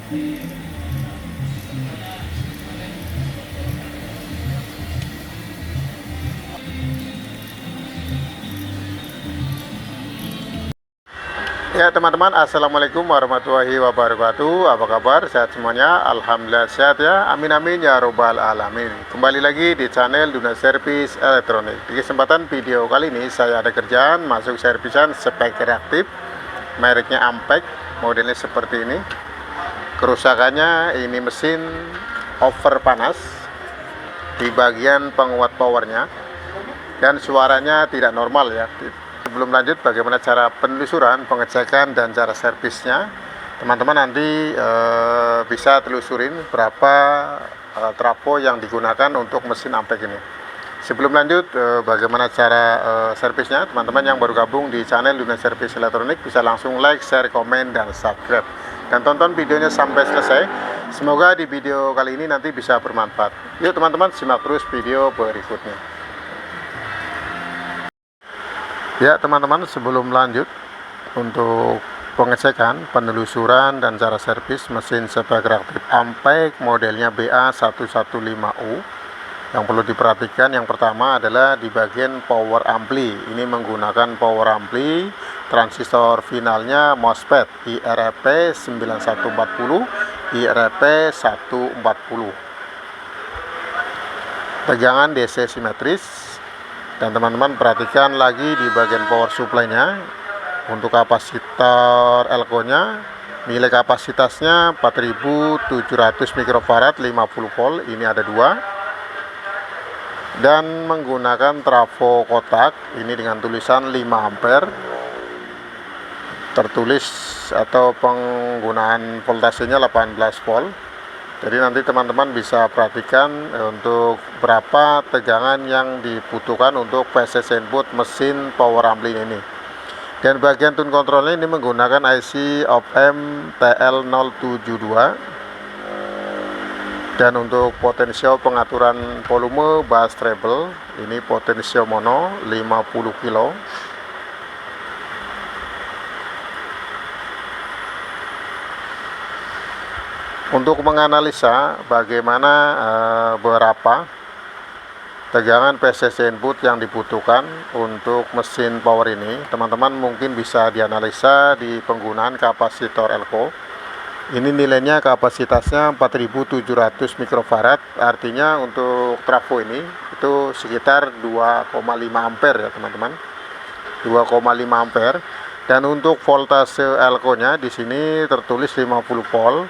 Ya teman-teman, assalamualaikum warahmatullahi wabarakatuh. Apa kabar? Sehat semuanya? Alhamdulillah sehat ya. Amin amin ya robbal alamin. Kembali lagi di channel Duna Servis Elektronik. Di kesempatan video kali ini saya ada kerjaan masuk servisan spek reaktif, mereknya Ampek, modelnya seperti ini. Kerusakannya ini mesin over panas di bagian penguat powernya, dan suaranya tidak normal ya. Sebelum lanjut bagaimana cara penelusuran, pengecekan, dan cara servisnya, teman-teman nanti bisa telusurin berapa trafo yang digunakan untuk mesin Ampek ini. Sebelum lanjut bagaimana cara servisnya, teman-teman yang baru gabung di channel Duna Servis Elektronik bisa langsung like, share, komen, dan subscribe, dan tonton videonya sampai selesai. Semoga di video kali ini nanti bisa bermanfaat. Yuk teman-teman, simak terus video berikutnya. Ya teman-teman, sebelum lanjut untuk pengecekan, penelusuran, dan cara servis mesin spek reaktif Ampek modelnya BA115U, yang perlu diperhatikan yang pertama adalah di bagian power ampli. Ini menggunakan power ampli transistor finalnya MOSFET IREP 9140 IREP 140, tegangan DC simetris. Dan teman-teman perhatikan lagi di bagian power supply-nya, untuk kapasitor elko nya nilai kapasitasnya 4700 mikrofarad 50 volt, ini ada dua, dan menggunakan trafo kotak ini dengan tulisan 5 ampere, tertulis atau penggunaan voltasenya 18 volt. Jadi nanti teman-teman bisa perhatikan untuk berapa tegangan yang dibutuhkan untuk PCC input mesin power ampli ini. Dan bagian tune controlnya ini menggunakan IC OPM TL072. Dan untuk potensio pengaturan volume bass treble, ini potensio mono 50 kilo. Untuk menganalisa bagaimana berapa tegangan PCC input yang dibutuhkan untuk mesin power ini, teman-teman mungkin bisa dianalisa di penggunaan kapasitor elko. Ini nilainya kapasitasnya 4700 mikrofarad, artinya untuk trafo ini itu sekitar 2,5 ampere ya teman-teman, 2,5 ampere. Dan untuk voltase elko nya di sini tertulis 50 volt.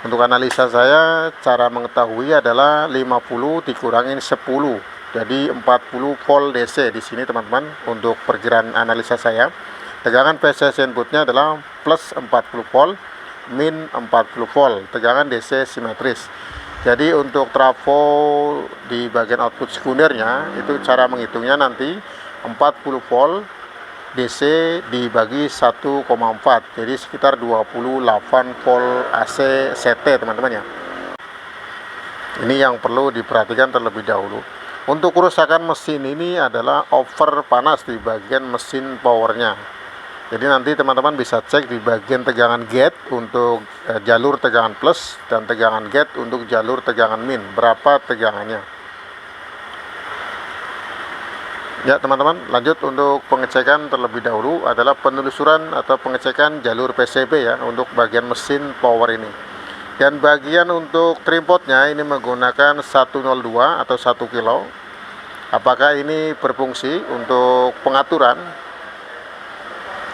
Untuk analisa saya, cara mengetahui adalah 50 dikurangin 10, jadi 40 volt DC di sini teman-teman. Untuk perkiraan analisa saya, tegangan PCC inputnya adalah plus 40 volt, min 40 volt, tegangan DC simetris. Jadi untuk trafo di bagian output sekundernya, itu cara menghitungnya nanti 40 volt DC dibagi 1,4, jadi sekitar 28 volt AC CT teman-teman ya. Ini yang perlu diperhatikan terlebih dahulu. Untuk kerusakan mesin ini adalah over panas di bagian mesin powernya. Jadi nanti teman-teman bisa cek di bagian tegangan gate untuk jalur tegangan plus, dan tegangan gate untuk jalur tegangan min, berapa tegangannya. Ya teman-teman, lanjut untuk pengecekan terlebih dahulu adalah penelusuran atau pengecekan jalur PCB ya untuk bagian mesin power ini. Dan bagian untuk trimpotnya ini menggunakan 102 atau 1 kilo. Apakah ini berfungsi untuk pengaturan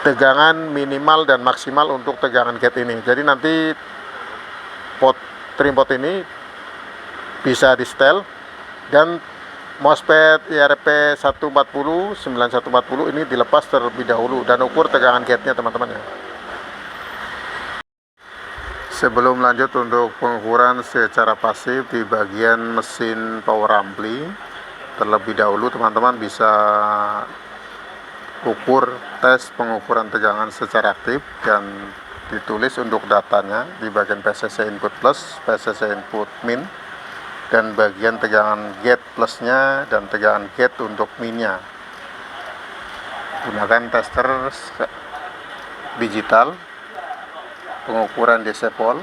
tegangan minimal dan maksimal untuk tegangan gate ini. Jadi nanti trimpot ini bisa di setel, dan MOSFET IRP 140 9140 ini dilepas terlebih dahulu dan ukur tegangan gate-nya teman-teman ya. Sebelum lanjut untuk pengukuran secara pasif di bagian mesin power ampli, terlebih dahulu teman-teman bisa ukur tes pengukuran tegangan secara aktif, dan ditulis untuk datanya di bagian PCC input plus, PCC input min, dan bagian tegangan gate plusnya dan tegangan gate untuk minnya. Gunakan tester digital pengukuran DC volt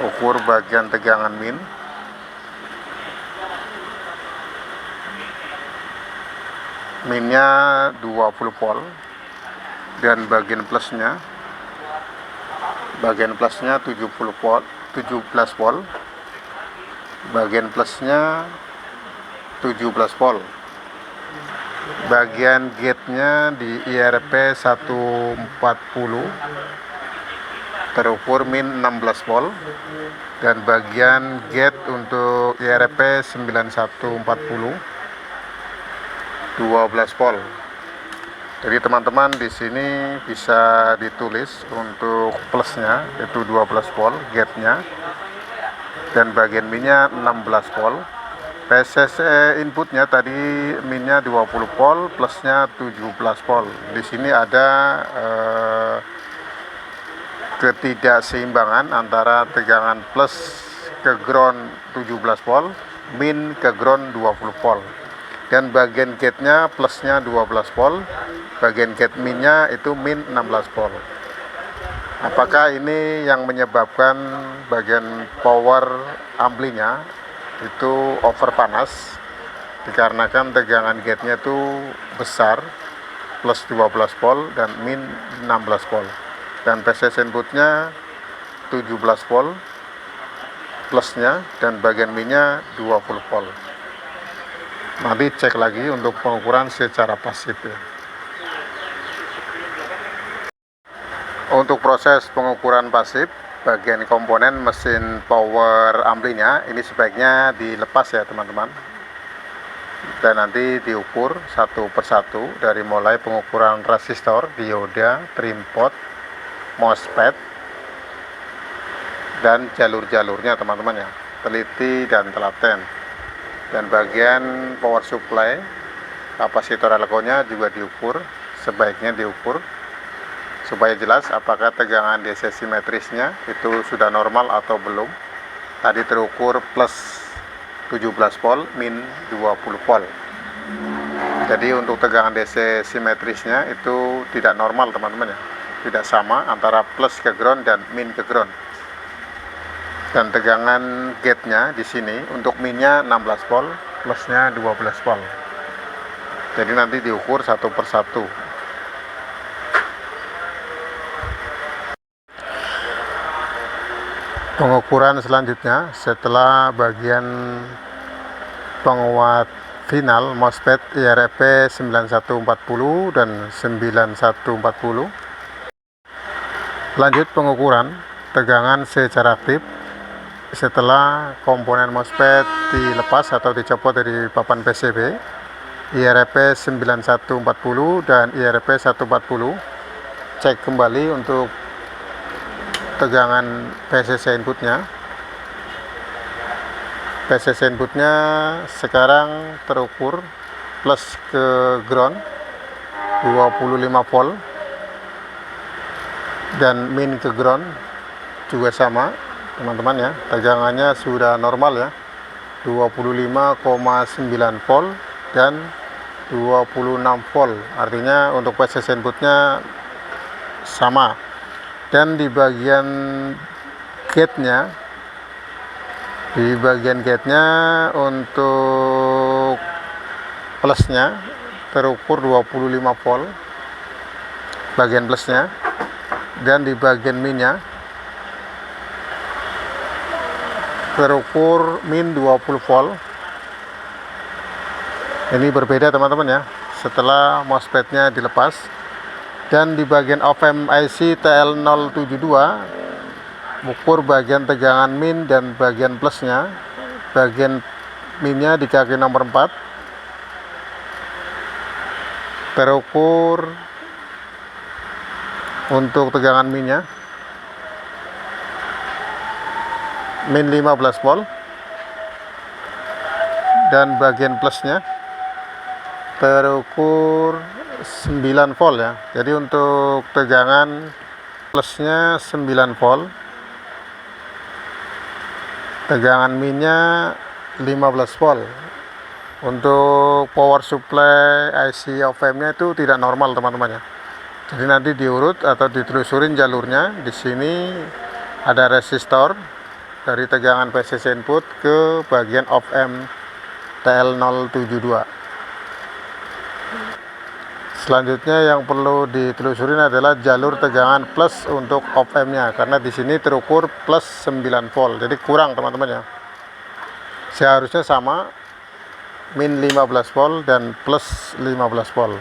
ukur bagian tegangan min, minnya 20 volt, dan bagian plusnya 70 volt, 17 volt, bagian plusnya 17 volt, bagian gate-nya di IRP 140 terukur min 16 volt, dan bagian gate untuk IRP 9140 12 volt. Jadi teman-teman di sini bisa ditulis untuk plusnya itu 12 volt gate-nya, dan bagian minnya 16 volt. PSS inputnya tadi minnya 20 volt, plusnya 17 volt. Di sini ada ketidakseimbangan antara tegangan plus ke ground 17 volt, min ke ground 20 volt. Dan bagian gate-nya plusnya 12 volt, bagian gate minnya itu min 16 volt. Apakah ini yang menyebabkan bagian power amplinya itu over panas dikarenakan tegangan gate-nya itu besar, plus 12 volt dan min 16 volt, dan PSS inputnya 17 volt plusnya, dan bagian minnya 20 volt. Nanti cek lagi untuk pengukuran secara pasif ya. Untuk proses pengukuran pasif bagian komponen mesin power amplinya ini sebaiknya dilepas ya teman-teman, dan nanti diukur satu persatu dari mulai pengukuran resistor, dioda, trim pot, MOSFET, dan jalur-jalurnya teman-teman ya, teliti dan telaten. Dan bagian power supply kapasitor elkonya juga diukur, sebaiknya diukur supaya jelas apakah tegangan DC simetrisnya itu sudah normal atau belum. Tadi terukur plus 17 volt min 20 volt. Jadi untuk tegangan DC simetrisnya itu tidak normal teman-teman ya, tidak sama antara plus ke ground dan min ke ground. Dan tegangan gate-nya di sini untuk minnya 16 volt, plusnya 12 volt. Jadi nanti diukur satu persatu. Pengukuran selanjutnya setelah bagian penguat final MOSFET IRP 9140 dan 9140. Lanjut pengukuran tegangan secara aktif setelah komponen MOSFET dilepas atau dicopot dari papan PCB IRP 9140 dan IRP 140. Cek kembali untuk tegangan PSS inputnya. PSS inputnya sekarang terukur plus ke ground 25 volt, dan min ke ground juga sama teman-teman ya, tegangannya sudah normal ya, 25,9 volt dan 26 volt, artinya untuk PSS inputnya sama. Dan di bagian gate-nya untuk plusnya terukur 25 volt bagian plusnya, dan di bagian minnya terukur min 20 volt. Ini berbeda teman-teman ya setelah MOSFET-nya dilepas. Dan di bagian op-amp IC TL072 ukur bagian tegangan min dan bagian plusnya. Bagian minnya di kaki nomor 4 terukur untuk tegangan minnya min 15 volt, dan bagian plusnya terukur 9 volt ya. Jadi untuk tegangan plusnya 9 volt, tegangan minnya 15 volt. Untuk power supply IC op-amp-nya itu tidak normal teman-teman ya. Jadi nanti diurut atau ditelusurin jalurnya. Di sini ada resistor dari tegangan PCC input ke bagian op amp TL072. Selanjutnya yang perlu ditelusurin adalah jalur tegangan plus untuk op amp-nya, karena di sini terukur plus 9 volt, jadi kurang teman-teman ya. Seharusnya sama, min 15 volt dan plus 15 volt.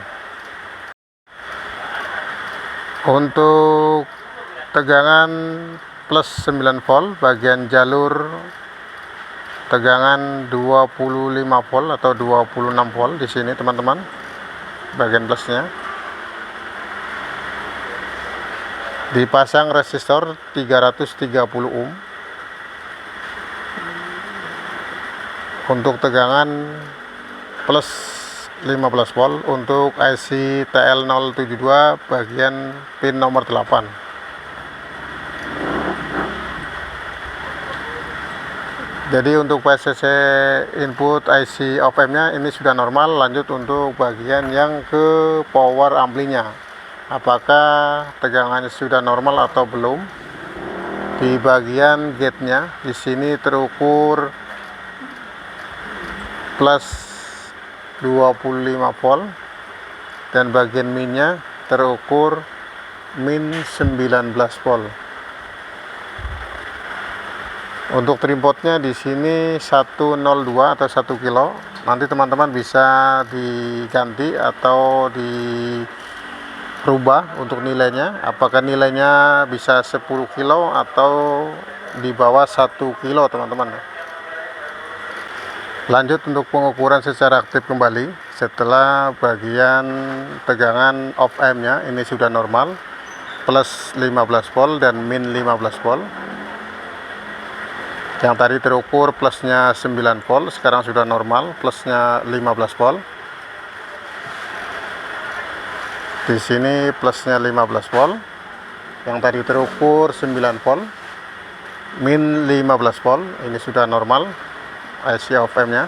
Untuk tegangan plus 9 volt bagian jalur tegangan 25 volt atau 26 volt di sini teman-teman. Bagian plusnya dipasang resistor 330 ohm untuk tegangan plus 15 volt untuk IC TL072 bagian pin nomor 8. Jadi untuk PCC input IC op amp-nya ini sudah normal. Lanjut untuk bagian yang ke power amplinya, apakah tegangannya sudah normal atau belum. Di bagian gate-nya di sini terukur plus 25 volt dan bagian minnya terukur min 19 volt. Untuk trimpotnya di sini 102 atau 1 kilo. Nanti teman-teman bisa diganti atau dirubah untuk nilainya. Apakah nilainya bisa 10 kilo atau di bawah 1 kilo teman-teman. Lanjut untuk pengukuran secara aktif kembali. Setelah bagian tegangan op amp-nya ini sudah normal, plus 15 volt dan min 15 volt. Yang tadi terukur plusnya 9 volt, sekarang sudah normal, plusnya 15 volt. Di sini plusnya 15 volt. Yang tadi terukur 9 volt, min 15 volt. Ini sudah normal IC op amp-nya.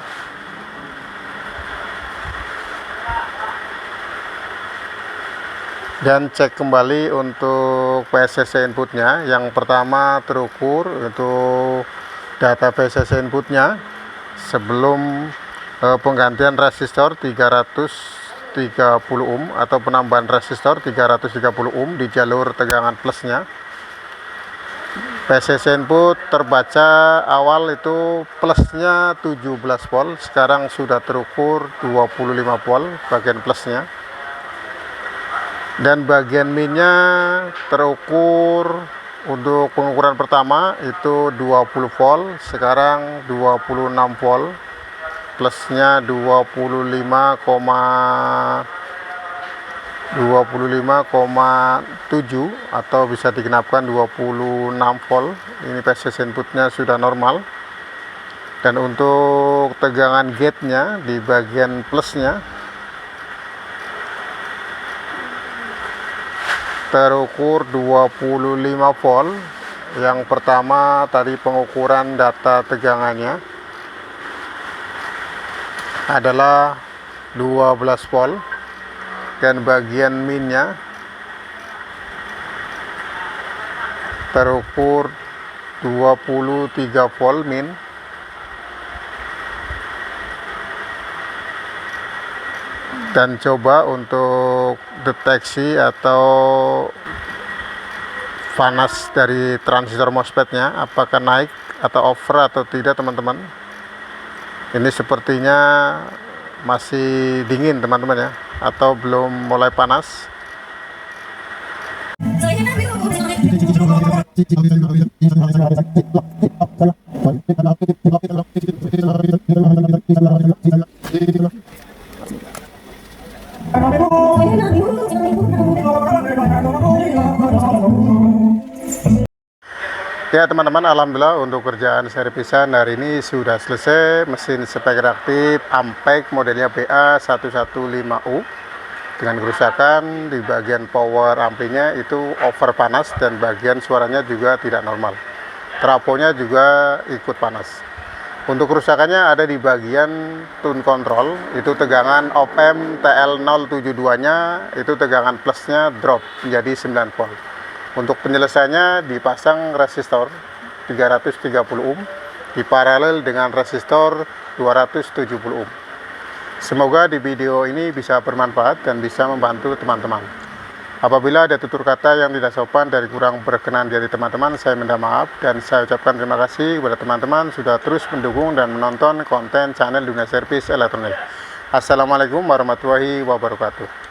Dan cek kembali untuk PCC inputnya. Yang pertama terukur untuk data PCC inputnya sebelum penggantian resistor 330 ohm atau penambahan resistor 330 ohm di jalur tegangan plusnya. PCC input terbaca awal itu plusnya 17 volt, sekarang sudah terukur 25 volt bagian plusnya. Dan bagian minnya terukur untuk pengukuran pertama itu 20 volt, sekarang 26 volt, plusnya 25,7 atau bisa digenapkan 26 volt. Ini PCC inputnya sudah normal. Dan untuk tegangan gate-nya di bagian plusnya terukur 25 volt. Yang pertama tadi pengukuran data tegangannya adalah 12 volt dan bagian minnya terukur 23 volt min. Dan coba untuk deteksi atau panas dari transistor MOSFET-nya apakah naik atau over atau tidak teman-teman. Ini sepertinya masih dingin teman-teman ya, atau belum mulai panas. Ya teman-teman, alhamdulillah untuk kerjaan servisan hari ini sudah selesai. Mesin spek reaktif Ampeg modelnya BA115U dengan kerusakan di bagian power amplinya itu over panas dan bagian suaranya juga tidak normal. Trafonya juga ikut panas. Untuk kerusakannya ada di bagian tune control, itu tegangan op amp TL072 nya itu tegangan plusnya drop menjadi 9 volt. Untuk penyelesaiannya dipasang resistor 330 ohm diparalel dengan resistor 270 ohm. Semoga di video ini bisa bermanfaat dan bisa membantu teman-teman. Apabila ada tutur kata yang tidak sopan dan kurang berkenan dari teman-teman, saya minta maaf dan saya ucapkan terima kasih kepada teman-teman sudah terus mendukung dan menonton konten channel Dunia Servis Elektronik. Assalamualaikum warahmatullahi wabarakatuh.